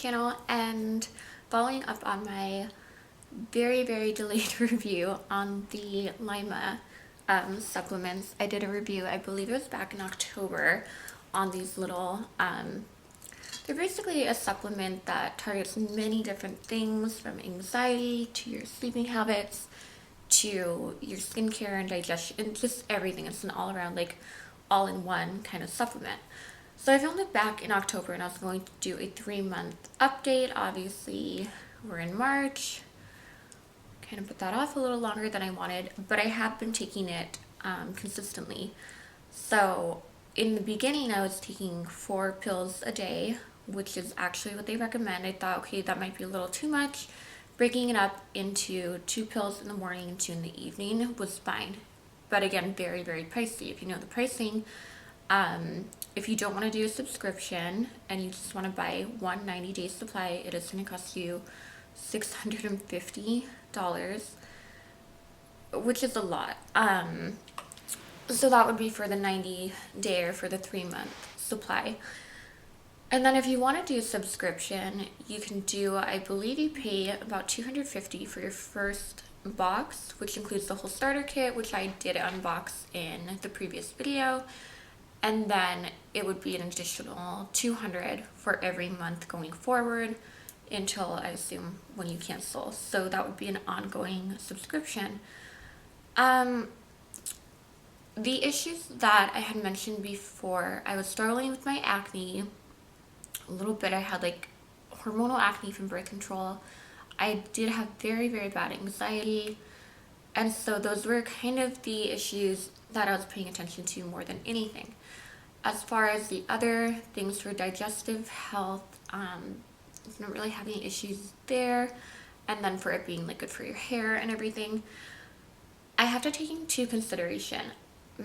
channel, and following up on my very delayed review on the Lyma supplements. I did a review, I believe it was back in October, on these little they're basically a supplement that targets many different things, from anxiety to your sleeping habits to your skincare and digestion, and just everything. It's an all-around, like, all-in-one kind of supplement. So I filmed it back in October, and I was going to do a 3-month update. Obviously, we're in March. Kind of put that off a little longer than I wanted, but I have been taking it consistently. So in the beginning, I was taking 4 pills a day, which is actually what they recommend. I thought, okay, that might be a little too much. Breaking it up into 2 pills in the morning and 2 in the evening was fine. But again, very pricey. If you know the pricing, if you don't want to do a subscription and you just want to buy one 90-day supply, it is going to cost you $650, which is a lot. So that would be for the 90-day or for the 3-month supply. And then if you want to do a subscription, you can do, I believe you pay about $250 for your first box, which includes the whole starter kit, which I did unbox in the previous video. And then it would be an additional $200 for every month going forward until, I assume, when you cancel. So that would be an ongoing subscription. The issues that I had mentioned before, I was struggling with my acne a little bit. I had like hormonal acne from birth control. I did have very bad anxiety, and so those were kind of the issues that I was paying attention to more than anything. As far as the other things for digestive health, I don't really have any issues there. And then for it being like good for your hair and everything, I have to take into consideration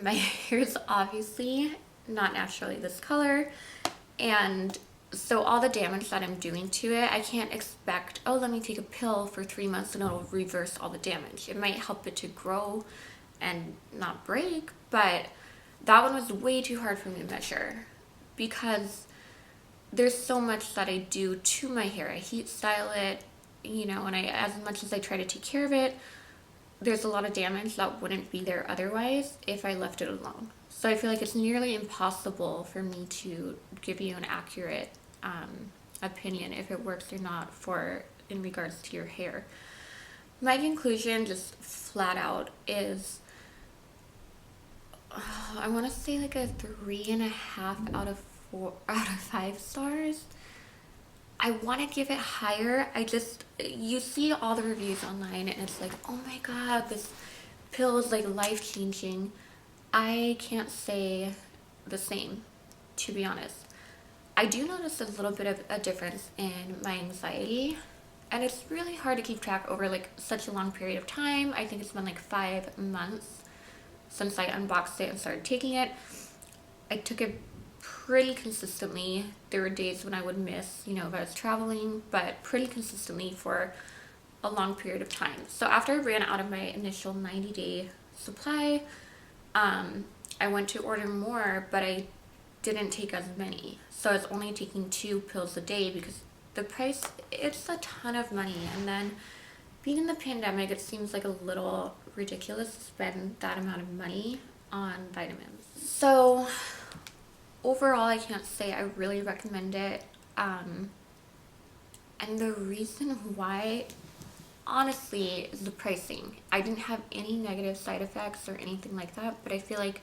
my hair is obviously not naturally this color, and so all the damage that I'm doing to it, I can't expect, oh, let me take a pill for 3 months and it'll reverse all the damage. It might help it to grow and not break, but that one was way too hard for me to measure because there's so much that I do to my hair. I heat style it, and as much as I try to take care of it, there's a lot of damage that wouldn't be there otherwise if I left it alone. So I feel like it's nearly impossible for me to give you an accurate opinion if it works or not in regards to your hair. My conclusion, just flat out, is I want to say like a 3.5 out of 5 stars. I want to give it higher. You see all the reviews online and it's like, oh my god, this pill is like life-changing. I can't say the same, to be honest. I do notice a little bit of a difference in my anxiety, and it's really hard to keep track over like such a long period of time. I think it's been like 5 months since I unboxed it and started taking it. I took it pretty consistently. There were days when I would miss, if I was traveling, but pretty consistently for a long period of time. So after I ran out of my initial 90-day supply, I went to order more, but I didn't take as many. So I was only taking 2 pills a day because the price, it's a ton of money. And then being in the pandemic, it seems like a little ridiculous to spend that amount of money on vitamins. So overall, I can't say I really recommend it. And the reason why, honestly, is the pricing. I didn't have any negative side effects or anything like that, but I feel like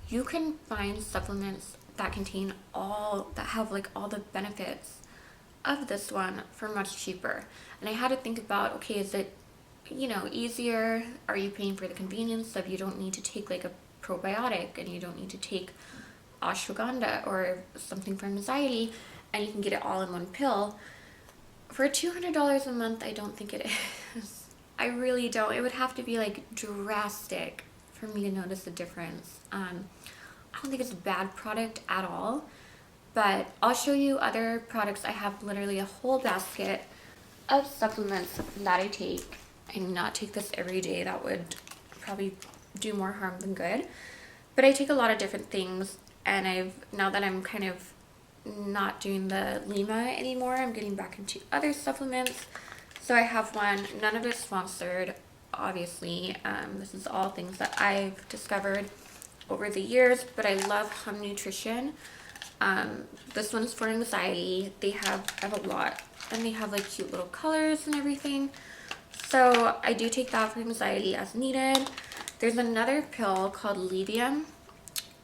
you can find supplements that have like all the benefits of this one for much cheaper. And I had to think about, okay, is it, easier? Are you paying for the convenience of you don't need to take like a probiotic and you don't need to take ashwagandha or something for anxiety, and you can get it all in one pill for $200 a month? I don't think it is. I really don't. It would have to be like drastic for me to notice a difference. I don't think it's a bad product at all, but I'll show you other products. I have literally a whole basket of supplements that I take. I do not take this every day. That would probably do more harm than good, but I take a lot of different things. And now that I'm kind of not doing the Lyma anymore. I'm getting back into other supplements. So I have one, none of it's sponsored, obviously. This is all things that I've discovered over the years, but I love Hum Nutrition. This one's for anxiety. I have a lot, and they have like cute little colors and everything. So I do take that for anxiety as needed. There's another pill called Lyma,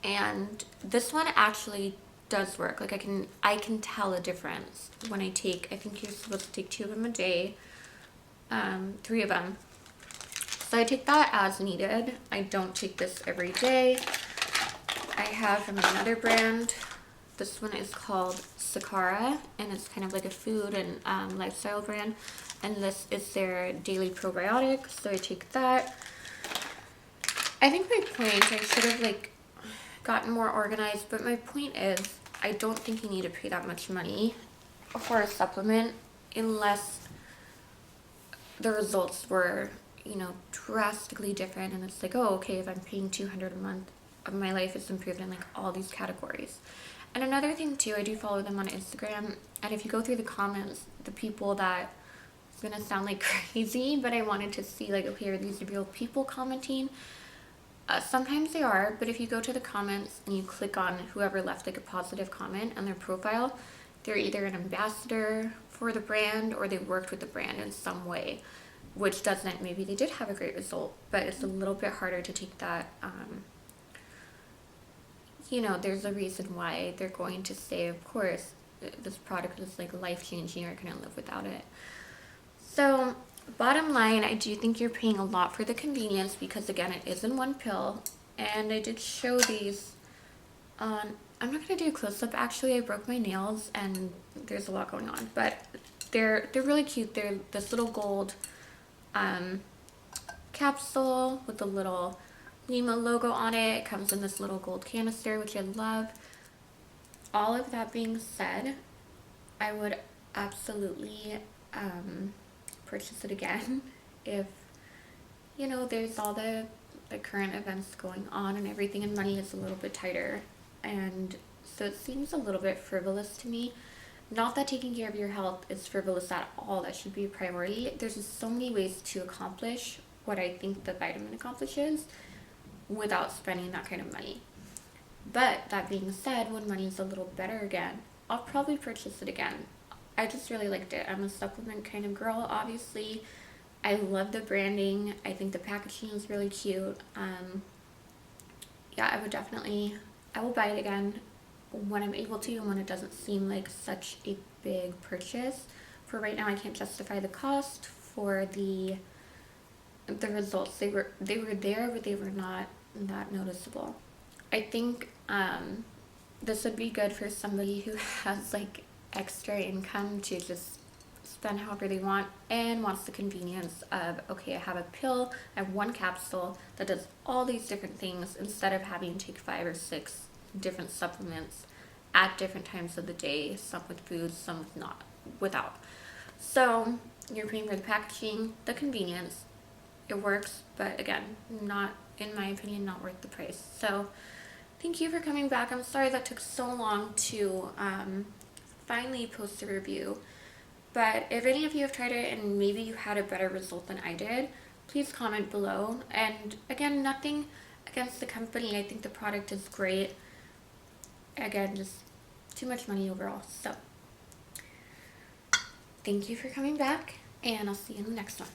and this one actually does work. Like I can tell a difference when I take, I think you're supposed to take 2 of them a day, 3 of them. So I take that as needed. I don't take this every day. I have from another brand. This one is called Sakara, and it's kind of like a food and lifestyle brand. And this is their daily probiotic, so I take that. I think my point, I should have like gotten more organized, but my point is, I don't think you need to pay that much money for a supplement unless the results were, you know, drastically different. And it's like, oh, okay, if I'm paying $200 a month, of my life is improved in like all these categories. And another thing too, I do follow them on Instagram, and if you go through the comments, the people that, it's gonna sound like crazy, but I wanted to see like, okay, are these real people commenting? Sometimes they are, but if you go to the comments and you click on whoever left like a positive comment on their profile, they're either an ambassador for the brand or they worked with the brand in some way, which doesn't, maybe they did have a great result, but it's a little bit harder to take that, you know, there's a reason why they're going to say, of course, this product is like life-changing, I couldn't live without it. So bottom line, I do think you're paying a lot for the convenience because again, it is in one pill. And I did show these on, I'm not going to do a close-up actually, I broke my nails and there's a lot going on, but they're really cute. They're this little gold capsule with the little Lyma logo on it. It comes in this little gold canister, which I love. All of that being said, I would absolutely purchase it again if, you know, there's all the current events going on and everything, and money is a little bit tighter. And so it seems a little bit frivolous to me. Not that taking care of your health is frivolous at all. That should be a priority. There's just so many ways to accomplish what I think the vitamin accomplishes without spending that kind of money. But that being said, when money's a little better again, I'll probably purchase it again. I just really liked it. I'm a supplement kind of girl, obviously. I love the branding. I think the packaging is really cute. Yeah, I will buy it again when I'm able to and when it doesn't seem like such a big purchase. For right now, I can't justify the cost for the results. They were there, but they were not that noticeable. I think this would be good for somebody who has like extra income to just spend however they want and wants the convenience of, okay, I have a pill, I have one capsule that does all these different things instead of having to take 5 or 6 different supplements at different times of the day, some with food, some with not, without. So you're paying for the packaging, the convenience. It works, but again, not, in my opinion, not worth the price. So thank you for coming back. I'm sorry that took so long to finally post a review. But if any of you have tried it and maybe you had a better result than I did, please comment below. And again, nothing against the company. I think the product is great. Again, just too much money overall. So thank you for coming back, and I'll see you in the next one.